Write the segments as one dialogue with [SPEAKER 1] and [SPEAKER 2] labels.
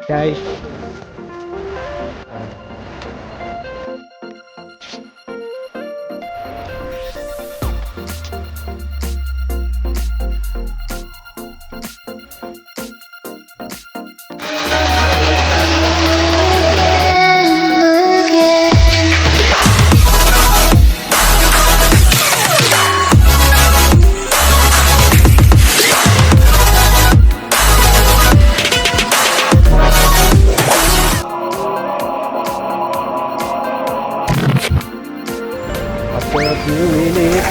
[SPEAKER 1] Guys. After a few minutes.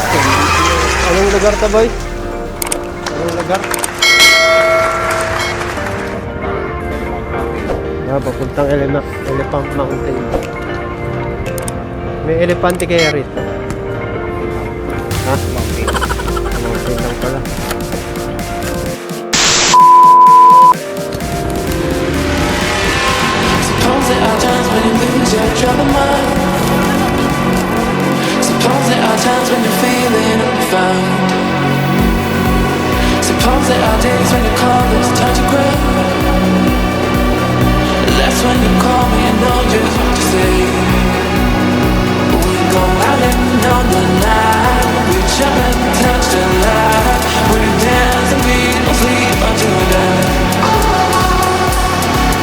[SPEAKER 1] Anong lugar to, boy? Anong lugar? Papuntang Elephant Mountain. May elepante kaya rito? Ha? Mountain. Mountain lang pala.
[SPEAKER 2] Suppose there are times when you lose your troubled mind. Suppose there are times when you're feeling unfound. Suppose there are days when your colors turn to grey. That's when you call me and know just what to say. We go out and on the night. We jump and touch the light. We dance and we don't sleep until we die.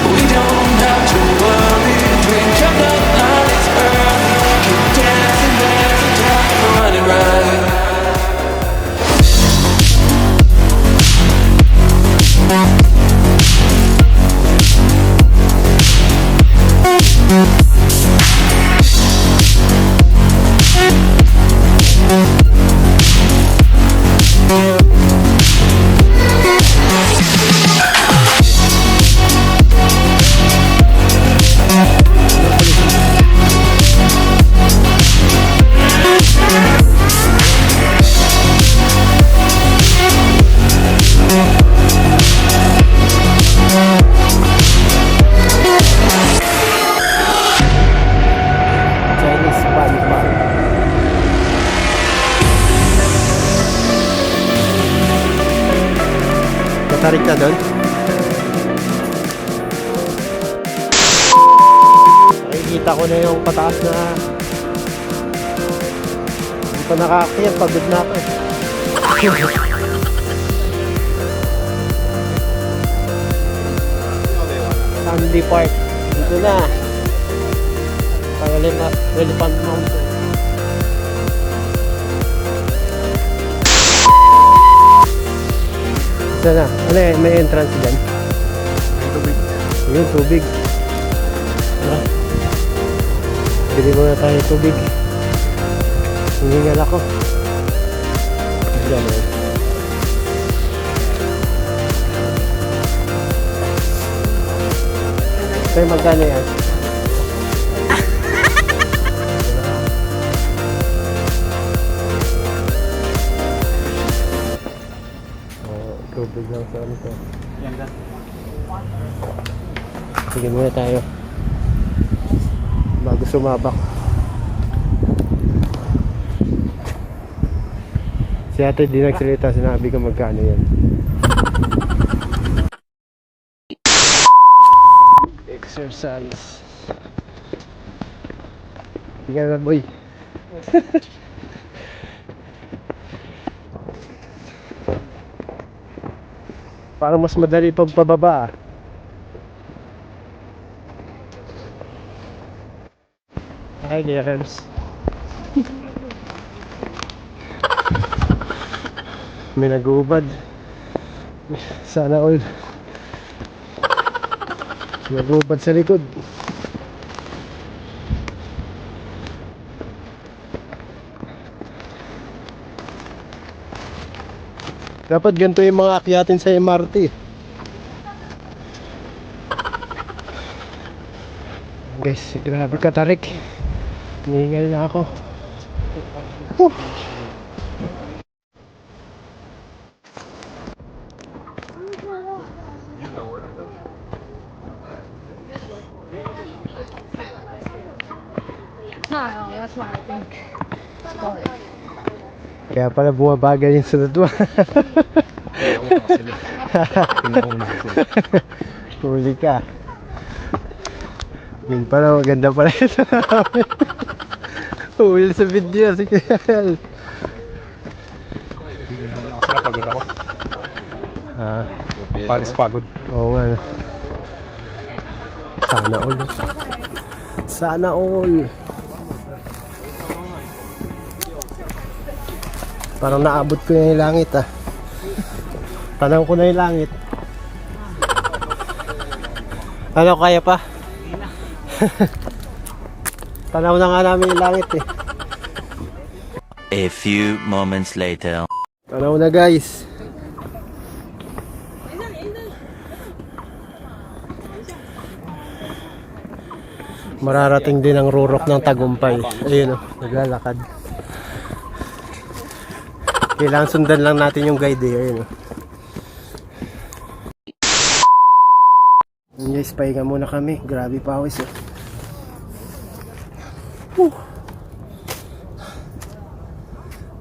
[SPEAKER 2] We don't have to worry. Drink up the night, it's early. Keep dancing, dancing, time running right.
[SPEAKER 1] Chinese pan bar. Matarik na doon. Nakikita ko na yung pataas na hindi pa nakakakit. Pagod na ako. Sandy Park. Dito na. Elephant Mountain. Sana, ano eh, may entrance dyan? Tubig. Yun, tubig. Bili muna tayo tubig. Hihingal ako. Diyan eh. Kaya magkano yan? Tubig lang sa ano to. Sige muna tayo bago sumabak. Si ate di nagsalita, sinabi ko magkano yan. Exercise. Tingnan na, boy. Parang mas madali pang pababa. Hi, girls. May nag-uubad. Sana all. Nag-uubad sa likod. Dapat ganito yung mga akyatin sa MRT. Guys, grabe katarik. Hinihingal na ako.
[SPEAKER 3] No, that's what I think.
[SPEAKER 1] Kaya pala bumabagal yung sunod mo. Huli ka. Yun pala, maganda pala ito namin. Uwil sa video, si Kyle.
[SPEAKER 3] Sila pagod ako.
[SPEAKER 1] Ah,
[SPEAKER 3] Paris pagod.
[SPEAKER 1] oo nga. Sana all. Sana all. Parang naabot ko yung langit ah. Tanaw ko na yung langit. Ano, kaya pa? Tanaw na nga namin yung langit eh.
[SPEAKER 4] A few moments later.
[SPEAKER 1] Tanaw na guys. Mararating din ang rurok ng tagumpay. Ayun o, naglalakad. Kailangan sundan lang natin yung guide eh. Ayun o. Yun guys, pahinga muna kami. Grabe pawis eh.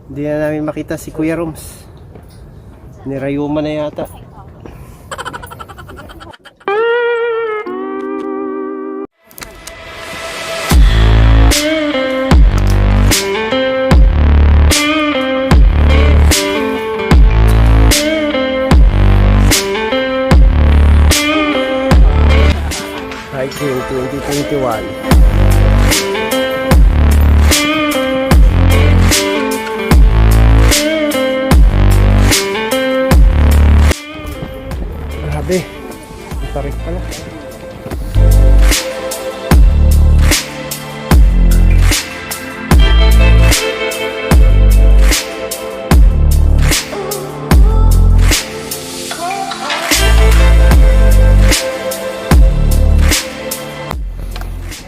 [SPEAKER 1] Hindi na namin makita si Kuya Roms. Nirayuma na yata. Hiking 2021. Grabe, ang tarik pala.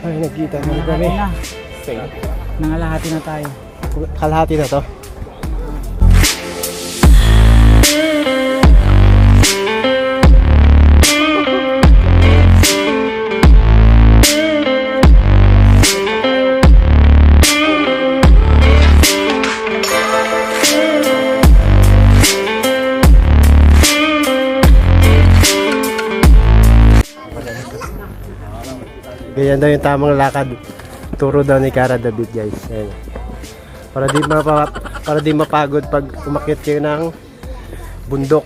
[SPEAKER 1] Ay, nagkita na kami.
[SPEAKER 5] Nangalahati na tayo.
[SPEAKER 1] Kalahati na to. Ganyan daw yung tamang lakad. Turo daw ni Cara David guys. Ayan. Para di mapagod pag umakyat kayo ng bundok.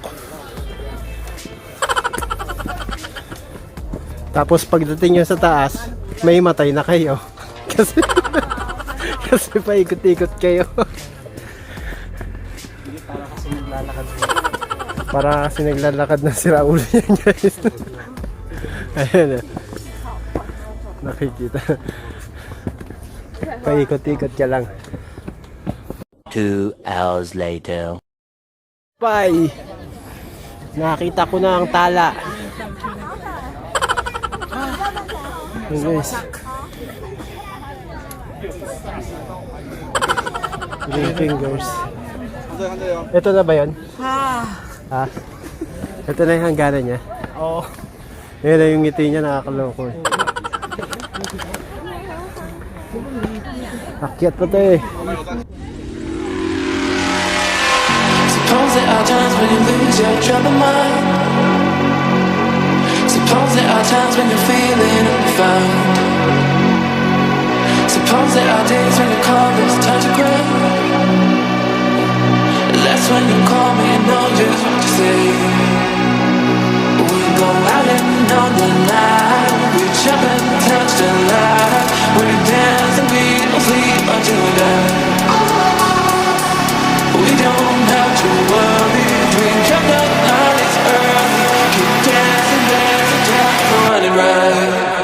[SPEAKER 1] Tapos pagdating nyo sa taas, may matay na kayo. Kasi kasi paikot-ikot kayo. Para kasi naglalakad na si Raul yan guys. Ayan. Nakikita. Paikot-ikot ka lang.
[SPEAKER 4] 2 hours later.
[SPEAKER 1] Bye! Nakita ko na ang tala. Hey guys. Green fingers. Ito na ba yun? Ha? Ito na yung hangganan niya? Oo. Yan na yung ngiti niya, nakakaloko eh. Akyat pa to eh.
[SPEAKER 2] Suppose there are times when you lose your troubled mind. Suppose there are times when you're feeling undefined. Suppose there are days when your colors turn to gray. That's when you call me and know just what to say. We go out and on the night. We jump and touch the light. We dance and we don't sleep until we die. We don't have to worry. Dream jump the night is early. Keep dancing, dancing, dancing, running right.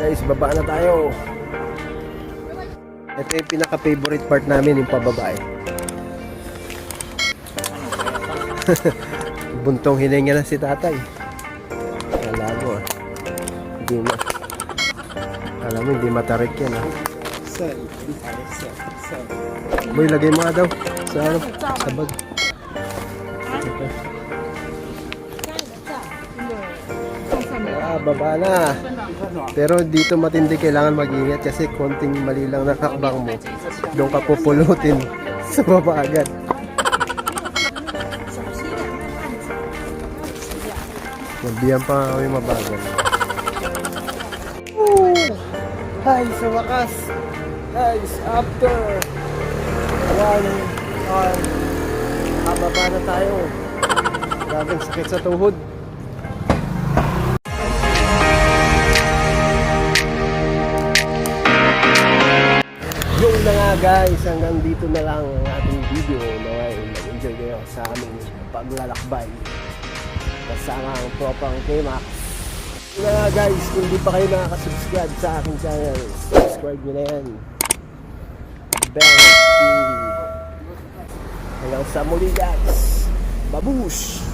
[SPEAKER 1] Guys, baba na tayo. Ito yung pinaka-favorite part namin, yung pababa eh. Buntong hininga na si tatay. Alam mo ah. Hindi matarik yan ah. Boy, lagay mo nga daw sa bag. Baba na. Pero dito matindi, kailangan mag-ingat kasi konting mali lang na hakbang mo, doon ka pupulutin sa baba agad. Mabiyan pa kami mabagal. Hi, sa wakas. Guys, after 1 hour, nakababa na tayo. Grabing sakit sa tuhod. Yung na nga guys, hanggang dito na lang ang ating video. Nag-enjoy kayo sa aming paglalakbay kasama ang tropang K-Max. Yun na nga guys, kung di pa kayo nakaka-subscribe sa aking channel, subscribe nyo na yan. Bell TV. Hanggang sa muli guys. Babush!